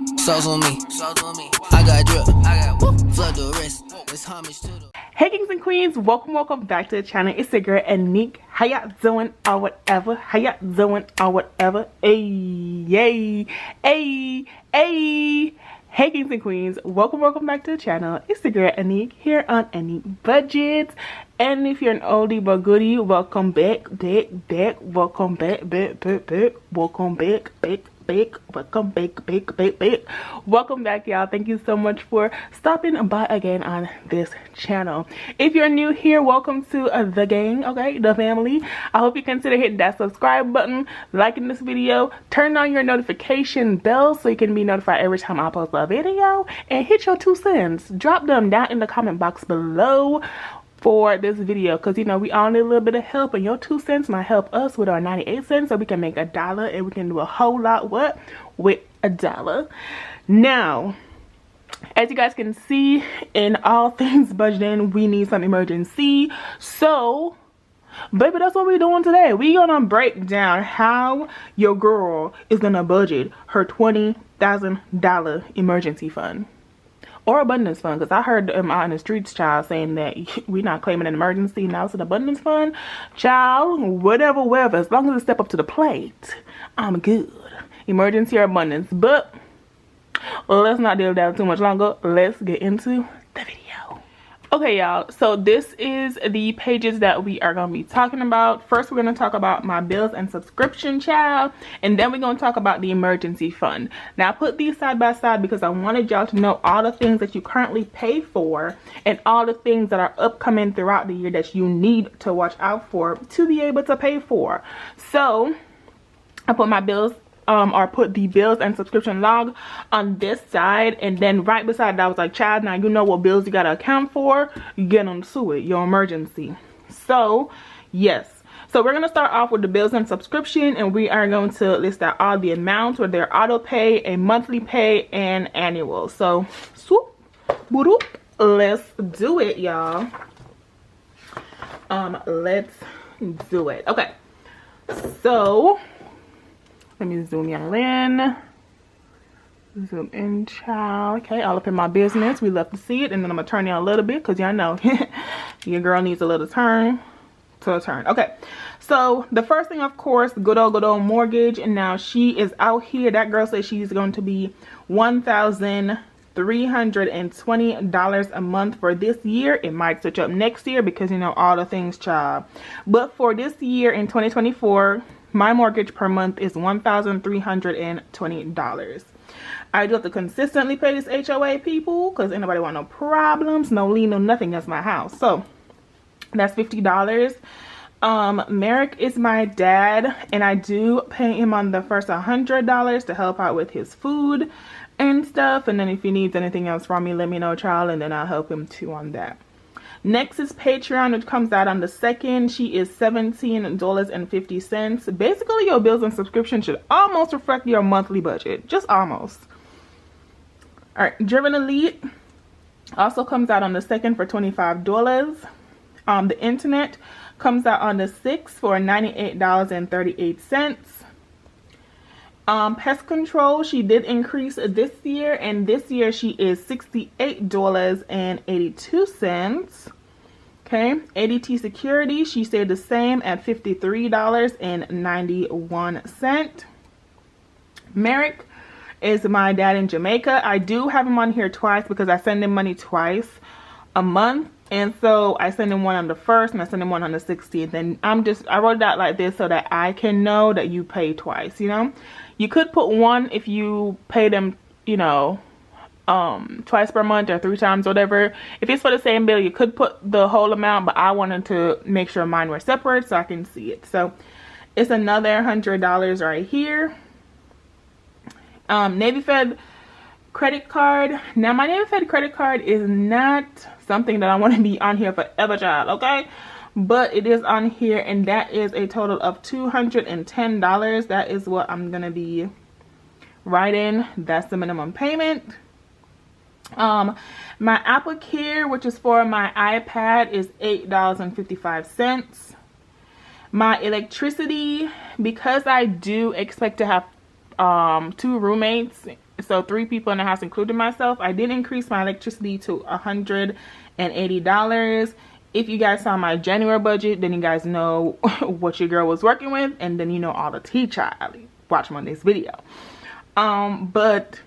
Sauce on me. I got drip. Flood the rest. It's homage to the. Hey kings and queens, welcome back to the channel. It's your girl Aneke. How y'all doing or whatever? How y'all doing or whatever? Hey. Hey kings and queens, welcome back to the channel. It's the girl Aneke here on Aneke Budget. And if you're an oldie but goodie, welcome back. Welcome back. Welcome back, y'all. Thank you so much for stopping by again on this channel. If you're new here, welcome to the gang, okay, the family. I hope you consider hitting that subscribe button, liking this video, turn on your notification bell so you can be notified every time I post a video, and hit your 2 cents. Drop them down in the comment box below for this video, because you know we all need a little bit of help, and your 2 cents might help us with our 98 cents so we can make $1 and we can do a whole lot with $1. Now, as you guys can see, in all things budgeting, we need some emergency. So baby, that's what we're doing today. We're gonna break down how your girl is gonna budget her $20,000 emergency fund. Or abundance fund, because I heard them out in the streets, child, saying that we're not claiming an emergency, now it's an abundance fund. Child, whatever, as long as it step up to the plate, I'm good. Emergency or abundance. But let's not deal with that too much longer. Let's get into the video. Okay, y'all, so this is the pages that we are going to be talking about. First, we're going to talk about my bills and subscription, child, and then we're going to talk about the emergency fund. Now, I put these side by side because I wanted y'all to know all the things that you currently pay for and all the things that are upcoming throughout the year that you need to watch out for to be able to pay for. So, I put my bills or put the bills and subscription log on this side, and then right beside that I was like, child, now you know what bills you gotta account for, you get on to it, your emergency. So yes, so we're gonna start off with the bills and subscription, and we are going to list out all the amounts, whether they're auto pay, a monthly pay, and annual. So swoop boop, let's do it, y'all. Let's do it. Okay, so let me zoom y'all in. Zoom in, child. Okay, all up in my business. We love to see it. And then I'm going to turn y'all a little bit because y'all know your girl needs a little turn to a turn. Okay, so the first thing, of course, good old mortgage. And now she is out here. That girl says she's going to be $1,320 a month for this year. It might switch up next year because, you know, all the things, child. But for this year in 2024, my mortgage per month is $1,320. I do have to consistently pay this HOA, people, because ain't nobody want no problems, no lien, no nothing. That's my house. So that's $50. Merrick is my dad, and I do pay him on the first $100 to help out with his food and stuff. And then if he needs anything else from me, let me know, child, and then I'll help him too on that. Next is Patreon, which comes out on the 2nd. She is $17.50. Basically, your bills and subscription should almost reflect your monthly budget. Just almost. Alright, Driven Elite also comes out on the 2nd for $25. The internet comes out on the 6th for $98.38. Pest control, she did increase this year, and this year she is $68.82. Okay, ADT security, she stayed the same at $53.91. Merrick is my dad in Jamaica. I do have him on here twice because I send him money twice a month. And so I send him one on the 1st and I send him one on the 16th. And I wrote it out like this so that I can know that you pay twice, you know. You could put one if you pay them, you know, twice per month or 3 times, whatever. If it's for the same bill, you could put the whole amount, but I wanted to make sure mine were separate so I can see it. So it's another $100 right here. Navy Fed credit card. Now my Navy Fed credit card is not something that I want to be on here forever, child, okay? But it is on here, and that is a total of $210. That is what I'm gonna be writing. That's the minimum payment. My Apple Care, which is for my iPad, is $8.55. My electricity, because I do expect to have 2 roommates So 3 people in the house, including myself. I did increase my electricity to $180. If you guys saw my January budget, then you guys know what your girl was working with, and then you know all the tea child. Watch Monday's video. But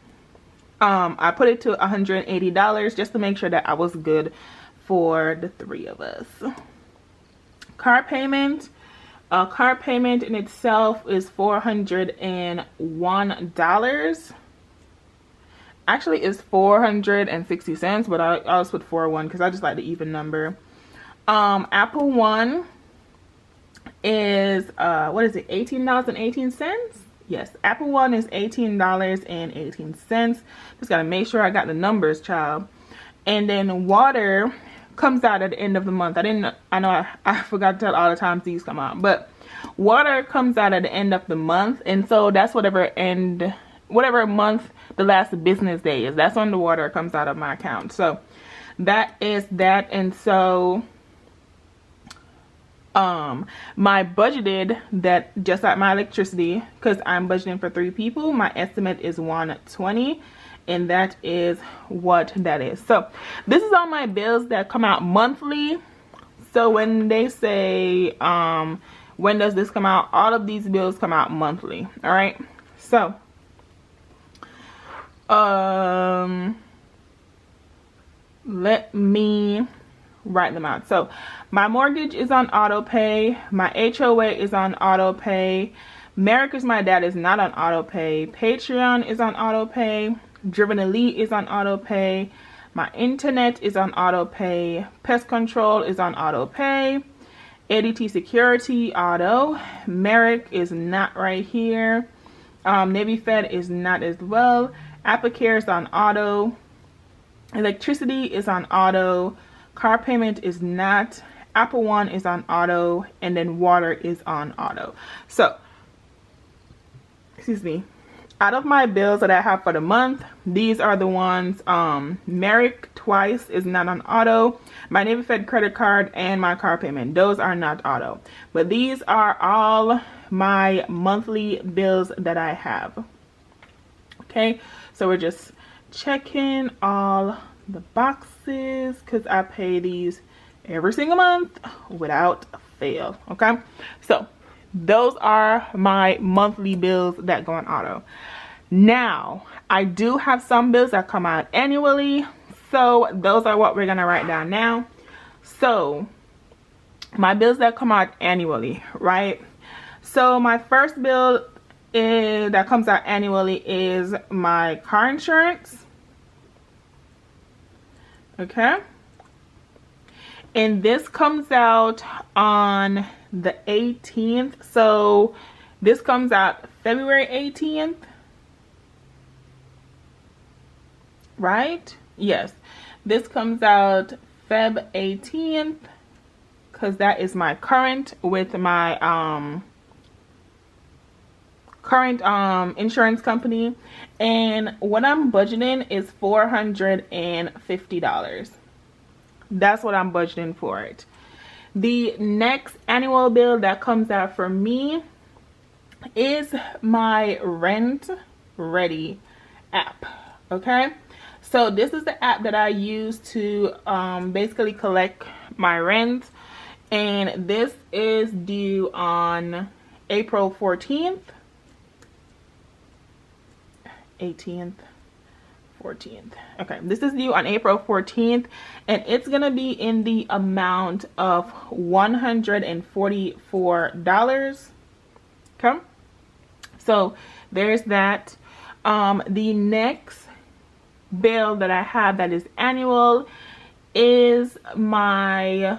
I put it to $180 just to make sure that I was good for the 3 of us. Car payment. Car payment in itself is $401. Actually, it's 460 cents, but I always put 401 because I just like the even number. Apple One is what is it? $18.18. Yes, Apple One is $18.18. Just gotta make sure I got the numbers, child. And then water comes out at the end of the month. I know I forgot to tell all the times these come out, but water comes out at the end of the month, and so that's whatever month the last business day is. That's when the water comes out of my account. So that is that. And so my budgeted, that just like my electricity, because I'm budgeting for 3 people, my estimate is $120, and that is what that is. So this is all my bills that come out monthly. So when they say when does this come out, all of these bills come out monthly. All right, so let me write them out. So my mortgage is on auto pay, my HOA is on auto pay, America's My Dad is not on auto pay, Patreon is on auto pay, Driven Elite is on auto pay, my internet is on auto pay, pest control is on auto pay, ADT security auto, Merrick is not right here, Navy Fed is not as well, Applecare is on auto, electricity is on auto, car payment is not, Apple One is on auto, and then water is on auto. So, excuse me, out of my bills that I have for the month, these are the ones. Merrick twice is not on auto, my Navy Fed credit card, and my car payment, those are not auto. But these are all my monthly bills that I have. Okay, so we're just checking all the boxes because I pay these every single month without fail. Okay, so those are my monthly bills that go on auto. Now I do have some bills that come out annually, so those are what we're gonna write down now. So my bills that come out annually, right? So my first bill that comes out annually is my car insurance. Okay, and this comes out on the 18th. So this comes out February 18th, right? Yes, this comes out Feb 18th because that is my current with my current insurance company, and what I'm budgeting is $450. That's what I'm budgeting for it. The next annual bill that comes out for me is my Rent Ready app. Okay, so this is the app that I use to basically collect my rent, and this is due on April 14th. 18th, 14th. Okay, this is due on April 14th, and it's gonna be in the amount of $144. Okay, so there's that. The next bill that I have that is annual is my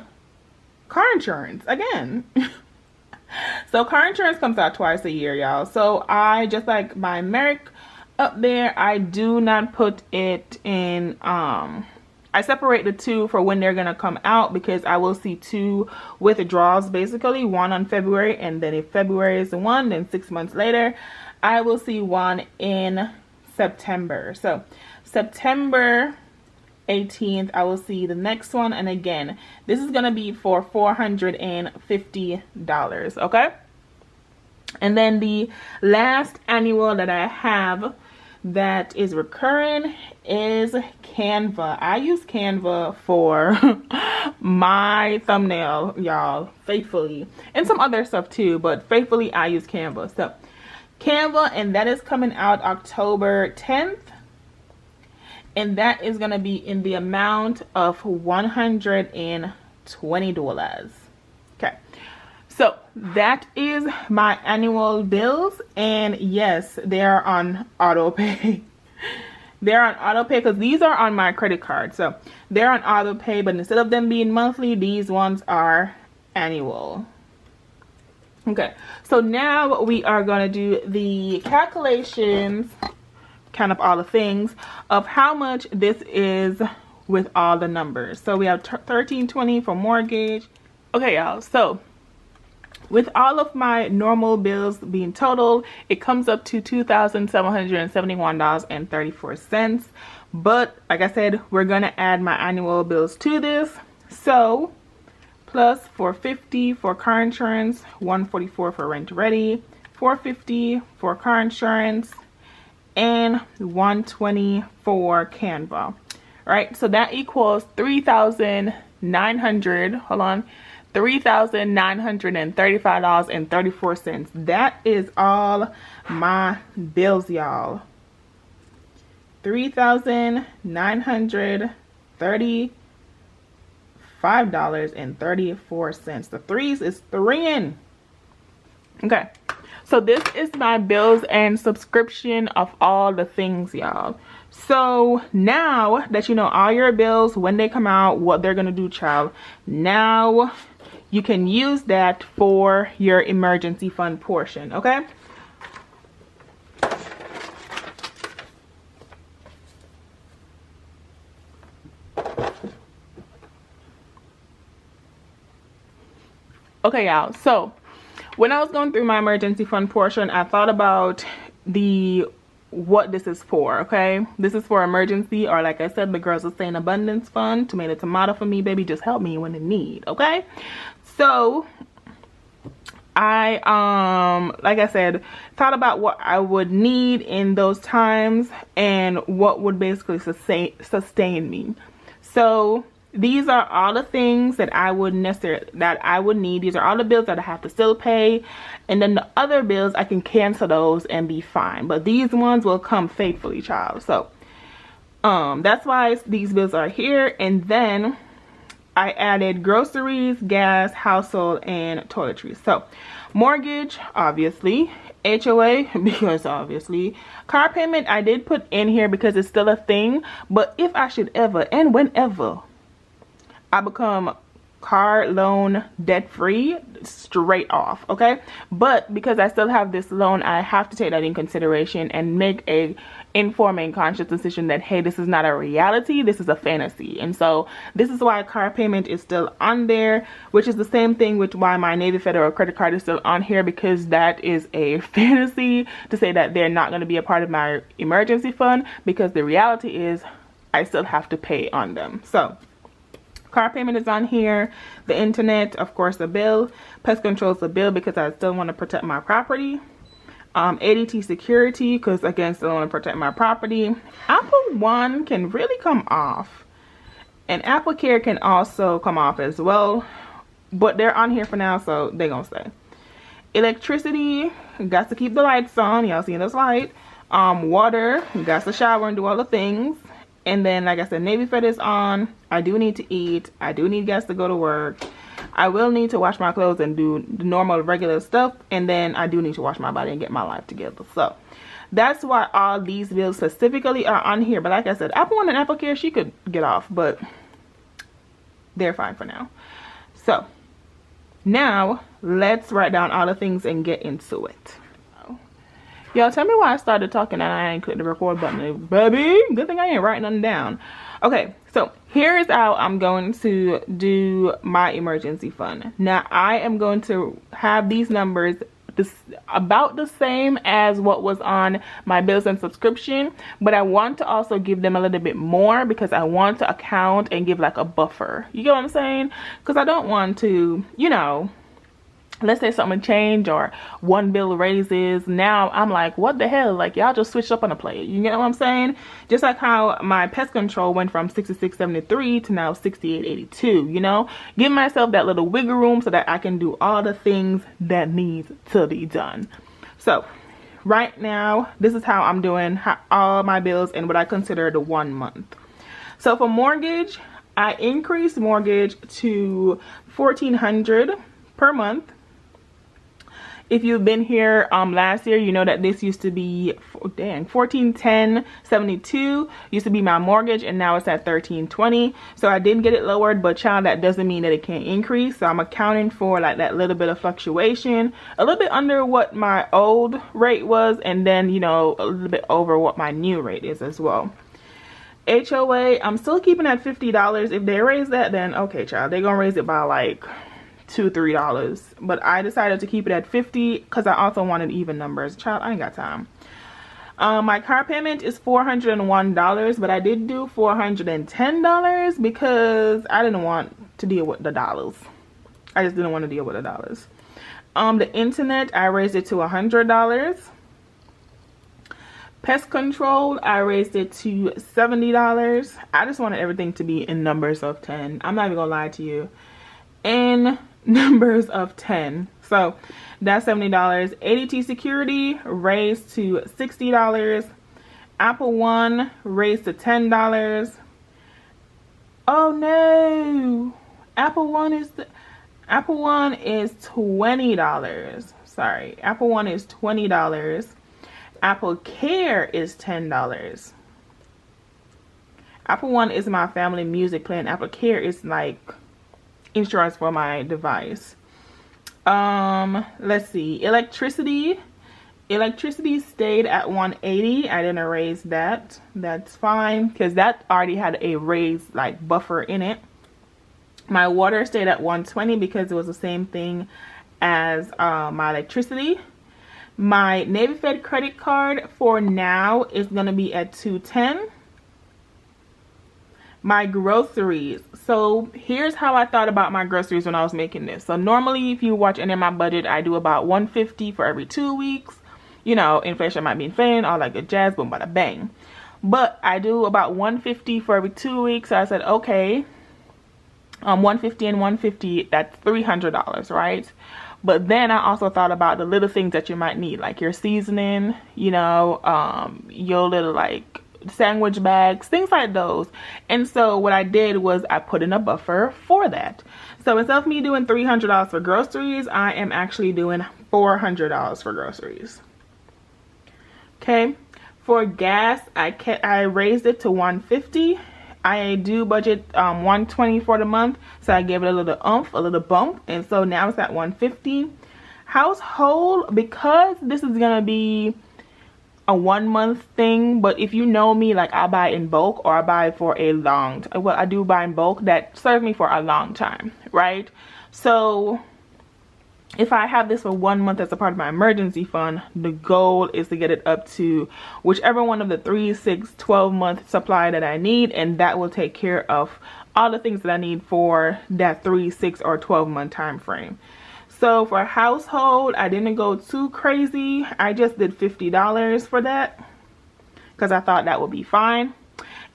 car insurance again. So car insurance comes out twice a year, y'all. So I, just like my Merrick up there, I do not put it in, I separate the two for when they're gonna come out, because I will see 2 withdrawals, basically one on February, and then if February is the one, then 6 months later I will see one in September. So September 18th I will see the next one, and again this is gonna be for $450. Okay, and then the last annual that I have that is recurring is Canva. I use Canva for my thumbnail, y'all, faithfully, and some other stuff too, but faithfully I use Canva. So Canva, and that is coming out October 10th, and that is going to be in the amount of $120. Okay, so that is my annual bills, and yes, they are on auto pay. They're on auto pay because these are on my credit card, so they're on auto pay, but instead of them being monthly, these ones are annual. Okay, so now we are going to do the calculations, kind of all the things of how much this is with all the numbers. So we have $13.20 for mortgage. Okay, y'all, so with all of my normal bills being totaled, it comes up to $2,771.34. But like I said, we're gonna add my annual bills to this. So plus $450 for car insurance, $144 for rent ready, $450 for car insurance, and $120 for Canva. Right, so that equals $3,935.34. That is all my bills, y'all. $3,935.34. The threes is three-in. Okay, so this is my bills and subscription of all the things, y'all. So now that you know all your bills, when they come out, what they're gonna do, child, now you can use that for your emergency fund portion. Okay, okay, y'all, so when I was going through my emergency fund portion, I thought about what this is for. Okay, this is for emergency, or like I said, the girls are saying abundance fund. Tomato for me, baby, just help me when in need. Okay, so I like I said, thought about what I would need in those times and what would basically sustain me. So these are all the things that I would need. These are all the bills that I have to still pay, and then the other bills I can cancel those and be fine, but these ones will come faithfully, child. So that's why these bills are here. And then I added groceries, gas, household, and toiletries. So mortgage, obviously, HOA, because obviously, car payment I did put in here because it's still a thing. But if I should ever and whenever I become car loan debt free, straight off, okay, but because I still have this loan, I have to take that in consideration and make a informed and conscious decision that, hey, this is not a reality, this is a fantasy. And so this is why car payment is still on there, which is the same thing with why my Navy Federal credit card is still on here, because that is a fantasy to say that they're not going to be a part of my emergency fund, because the reality is I still have to pay on them. So car payment is on here, the internet, of course, the bill, pest control is the bill because I still want to protect my property, ADT security because again, still want to protect my property. Apple One can really come off, and Apple Care can also come off as well, but they're on here for now, so they're gonna stay. Electricity, got to keep the lights on, y'all seeing this light. Water, got to shower and do all the things. And then, like I said, Navy Fed is on. I do need to eat. I do need gas to go to work. I will need to wash my clothes and do the normal, regular stuff. And then I do need to wash my body and get my life together. So that's why all these bills specifically are on here. But like I said, Apple One and Apple Care, she could get off, but they're fine for now. So now let's write down all the things and get into it. Y'all, tell me why I started talking and I ain't clicked the record button, baby. Good thing I ain't writing nothing down. Okay, so here's how I'm going to do my emergency fund. Now, I am going to have these numbers about the same as what was on my bills and subscription, but I want to also give them a little bit more because I want to account and give like a buffer. You get what I'm saying? Because I don't want to, you know, let's say something change or one bill raises, now I'm like, what the hell? Like, y'all just switched up on the plate. You get what I'm saying? Just like how my pest control went from $66.73 to now $68.82, you know? Give myself that little wiggle room so that I can do all the things that needs to be done. So right now, this is how I'm doing all my bills in what I consider the 1 month. So for mortgage, I increased mortgage to $1,400 per month. If you've been here last year, you know that this used to be $1,410.72 used to be my mortgage, and now it's at $1,320. So I did get it lowered, but child, that doesn't mean that it can't increase. So I'm accounting for like that little bit of fluctuation, a little bit under what my old rate was, and then, you know, a little bit over what my new rate is as well. HOA, I'm still keeping at $50. If they raise that, then okay, child, they're gonna raise it by like $2-3, but I decided to keep it at $50 because I also wanted even numbers. Child, I ain't got time. My car payment is $401, but I did do $410 because I didn't want to deal with the dollars. I just didn't want to deal with the dollars. The internet, I raised it to $100. Pest control, I raised it to $70. I just wanted everything to be in numbers of 10. I'm not even gonna lie to you. In numbers of 10. So that's $70. ADT security raised to $60. Apple One raised to $10. Oh no, Apple One is $20. Sorry, Apple One is $20. Apple Care is $10. Apple One is my family music plan. Apple Care is like insurance for my device. Let's see. Electricity stayed at $180. I didn't raise that. That's fine because that already had a raise like buffer in it. My water stayed at $120 because it was the same thing as my electricity. My Navy Fed credit card for now is gonna be at $210. My groceries. So here's how I thought about my groceries when I was making this. So normally, if you watch any of my budget, I do about $150 for every 2 weeks. You know, inflation might be inflating, all that good jazz, boom, bada bang. But I do about $150 for every 2 weeks. So I said, okay, $150 and $150, that's $300, right? But then I also thought about the little things that you might need, like your seasoning, you know, your little like sandwich bags, things like those. And so what I did was I put in a buffer for that. So instead of me doing $300 for groceries, I am actually doing $400 for groceries. Okay, for gas, I raised it to $150. I do budget $120 for the month, so I gave it a little oomph, a little bump, and so now it's at $150. Household, because this is gonna be a 1 month thing, but if you know me, like I buy in bulk or I buy for a long time. Well, I do buy in bulk that serves me for a long time, right? So if I have this for 1 month as a part of my emergency fund, the goal is to get it up to whichever one of the 3, 6, 12 month supply that I need, and that will take care of all the things that I need for that 3, 6, or 12 month time frame. So for household, I didn't go too crazy. I just did $50 for that because I thought that would be fine.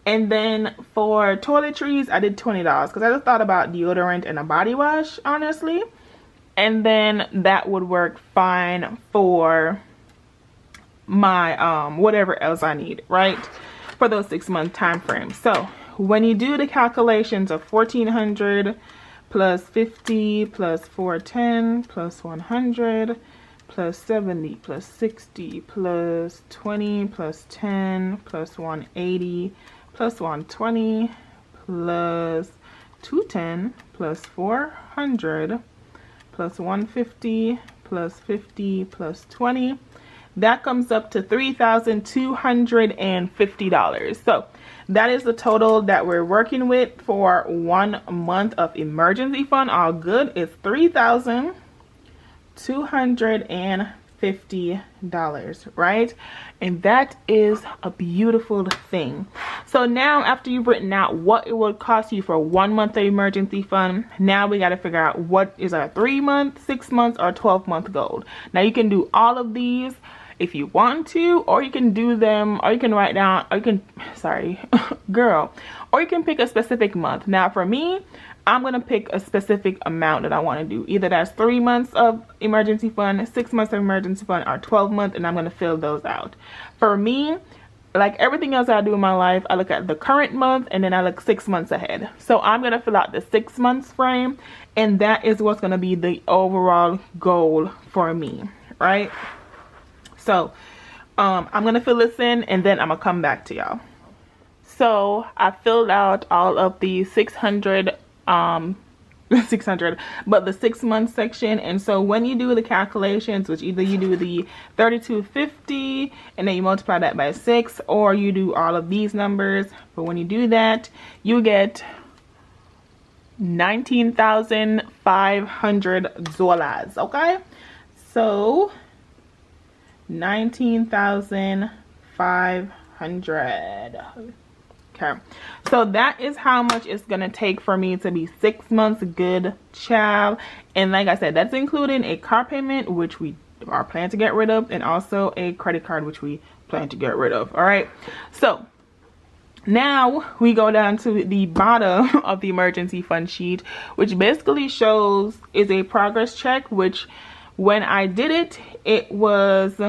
And then for toiletries, I did $20 because I just thought about deodorant and a body wash, honestly. And then that would work fine for my whatever else I need, right? For those 6 month time frames. So when you do the calculations of $1,400 plus 50 plus 410 plus 100 plus 70 plus 60 plus 20 plus 10 plus 180 plus 120 plus 210 plus 400 plus 150 plus 50 plus 20, that comes up to $3,250. So that is the total that we're working with for 1 month of emergency fund. All good is $3,250, right? And that is a beautiful thing. So now after you've written out what it would cost you for 1 month of emergency fund, now we got to figure out what is our 3 month, 6 months, or 12-month goal. Now you can do all of these if you want to, or you can do them, or you can write down, or you can, sorry, girl, or you can pick a specific month. Now for me, I'm going to pick a specific amount that I want to do. Either that's 3 months of emergency fund, 6 months of emergency fund, or 12 months, and I'm going to fill those out. For me, like everything else I do in my life, I look at the current month and then I look 6 months ahead. So I'm going to fill out the 6 months frame, and that is what's going to be the overall goal for me, right? So I'm going to fill this in and then I'm going to come back to y'all. So I filled out all of the 600 but the 6 month section. And so when you do the calculations, which either you do the 3250 and then you multiply that by 6, or you do all of these numbers, but when you do that, you get $19,500, okay? So 19,500. Okay, so that is how much it's gonna take for me to be 6 months good, child. And like I said, that's including a car payment, which we are planning to get rid of, and also a credit card, which we plan to get rid of. All right, so now we go down to the bottom of the emergency fund sheet, which basically shows is a progress check, which when I did it, it was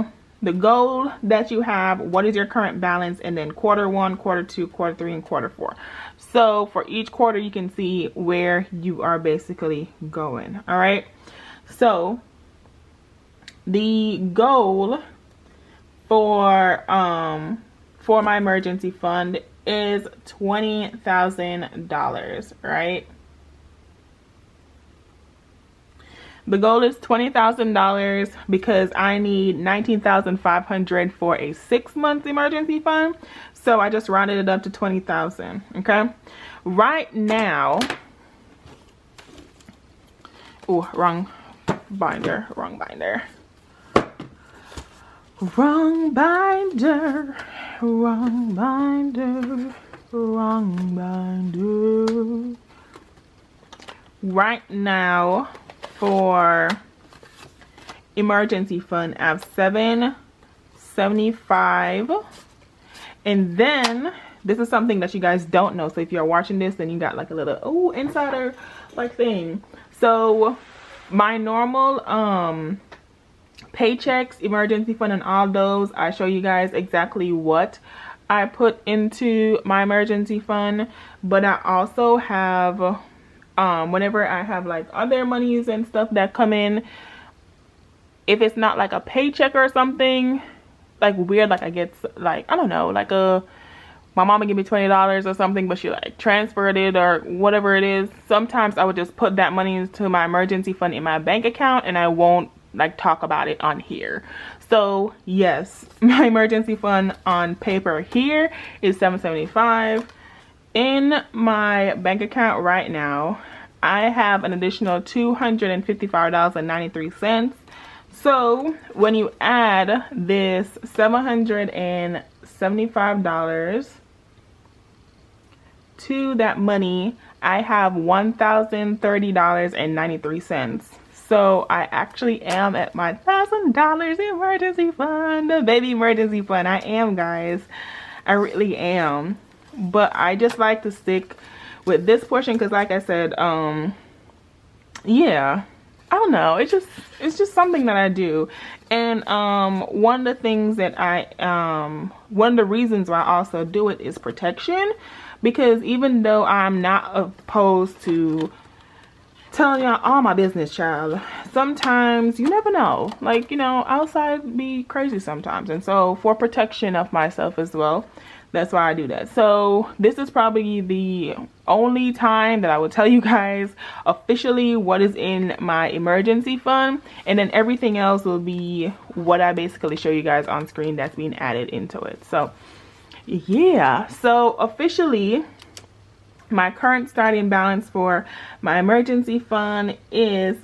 the goal that you have, what is your current balance, and then quarter 1, quarter 2, quarter 3, and quarter 4. So for each quarter, you can see where you are basically going. All right, so the goal for my emergency fund is $20,000, right? The goal is $20,000 because I need $19,500 for a 6 month emergency fund. So I just rounded it up to 20,000. Okay. Right now, oh, wrong binder, wrong binder, wrong binder, wrong binder, wrong binder. Right now, for emergency fund, I have $775, and then this is something that you guys don't know. So if you're watching this, then you got like a little insider like thing. So my normal paychecks, emergency fund, and all those, I show you guys exactly what I put into my emergency fund. But I also have whenever I have like other monies and stuff that come in, if it's not like a paycheck or something like weird, like I get like, I don't know, like my mama give me $20 or something, but she like transferred it or whatever it is, sometimes I would just put that money into my emergency fund in my bank account, and I won't like talk about it on here. So yes, my emergency fund on paper here is $775. In my bank account right now, I have an additional $255.93. So when you add this $775 to that money, I have $1,030.93. So I actually am at my $1,000 emergency fund, the baby emergency fund. I am, guys. I really am. But I just like to stick with this portion because, like I said, yeah, I don't know, it's just something that I do. And one of the things that one of the reasons why I also do it is protection, because even though I'm not opposed to telling y'all all my business, child, sometimes you never know, like, you know, outside be crazy sometimes. And so for protection of myself as well, that's why I do that. So this is probably the only time that I will tell you guys officially what is in my emergency fund, and then everything else will be what I basically show you guys on screen that's being added into it. So yeah, so officially my current starting balance for my emergency fund is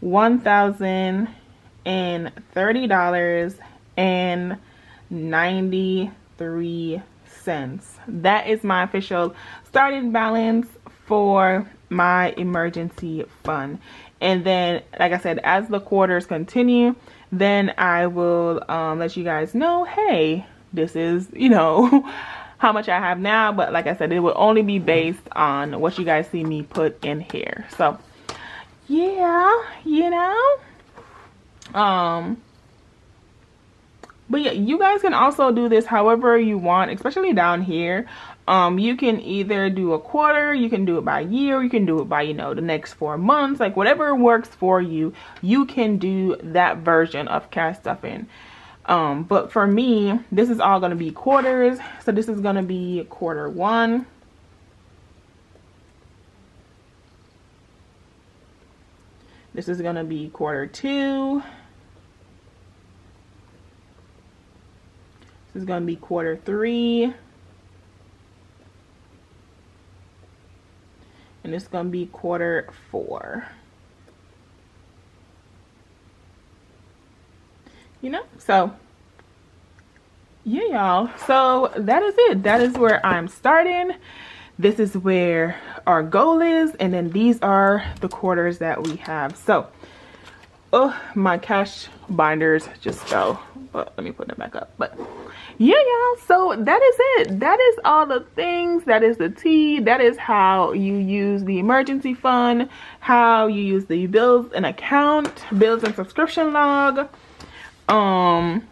$1,030.93. cents. That is my official starting balance for my emergency fund. And then, like I said, as the quarters continue, then I will let you guys know, hey, this is, you know, how much I have now. But like I said, it will only be based on what you guys see me put in here. So yeah, you know, but yeah, you guys can also do this however you want, especially down here. You can either do a quarter, you can do it by year, you can do it by, you know, the next 4 months, like whatever works for you. You can do that version of cash stuffing. But for me, this is all going to be quarters. So this is going to be quarter 1. This is going to be quarter 2. This is going to be quarter 3. And it's going to be quarter 4. You know, so yeah, y'all. So that is it. That is where I'm starting. This is where our goal is. And then these are the quarters that we have. So, oh, my cash binders just fell. But let me put them back up. But yeah, y'all. So that is it. That is all the things. That is the tea. That is how you use the emergency fund. How you use the bills and account, bills and subscription log. And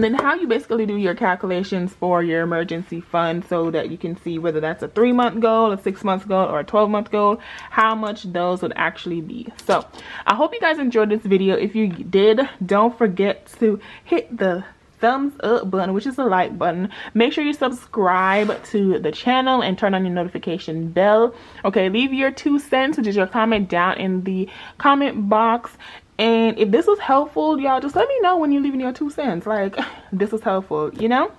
then how you basically do your calculations for your emergency fund so that you can see whether that's a 3-month goal, a 6-month goal, or a 12-month goal, how much those would actually be. So I hope you guys enjoyed this video. If you did, don't forget to hit the thumbs up button, which is the like button. Make sure you subscribe to the channel and turn on your notification bell. Okay, leave your 2 cents, which is your comment, down in the comment box. And if this was helpful, y'all, just let me know when you're leaving your 2 cents. Like, this was helpful, you know?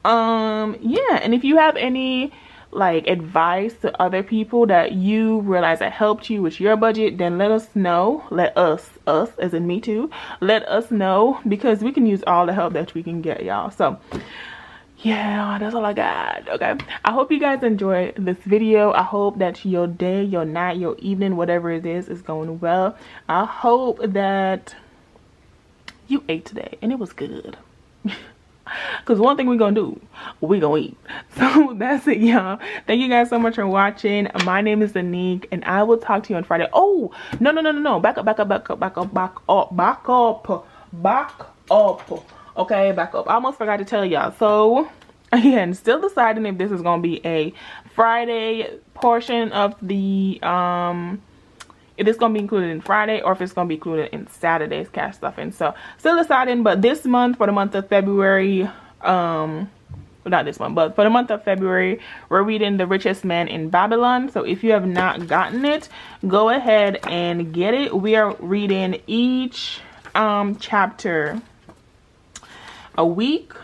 Yeah, and if you have any, like, advice to other people that you realize that helped you with your budget, then let us know. Let us as in me too, let us know, because we can use all the help that we can get, y'all. So yeah, that's all I got. Okay, I hope you guys enjoyed this video. I hope that your day, your night, your evening, whatever it is going well. I hope that you ate today and it was good. Because one thing we're gonna do, we gonna eat. So that's it, y'all. Thank you guys so much for watching. My name is Aneke, and I will talk to you on Friday. Oh, no. Back up. Okay, back up. I almost forgot to tell y'all. So again, still deciding if this is gonna be a Friday portion of the if it's gonna be included in Friday or if it's gonna be included in Saturday's cash stuffing. So still deciding. But this month, for the month of February, well, not this month, but for the month of February, we're reading The Richest Man in Babylon. So if you have not gotten it, go ahead and get it. We are reading each chapter a week,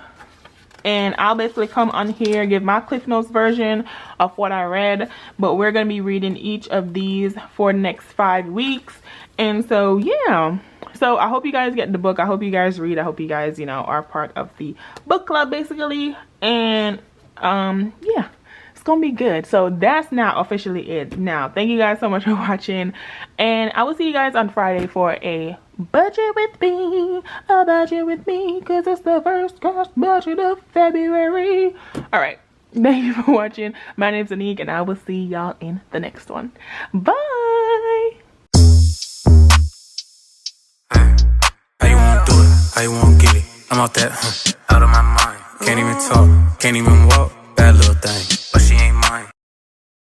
and I'll basically come on here, give my Cliff Notes version of what I read, but we're gonna be reading each of these for the next 5 weeks. And so yeah, so I hope you guys get the book. I hope you guys read. I hope you guys, you know, are part of the book club basically. And yeah, it's gonna be good. So that's now officially it. Now, thank you guys so much for watching, and I will see you guys on Friday for a budget with me, because it's the first cash budget of February. All right, thank you for watching. My name's Aneke, and I will see y'all in the next one. Bye. How you wanna do it? How you wanna get it? I'm out that, out of my mind. Can't even talk, can't even walk. Bad little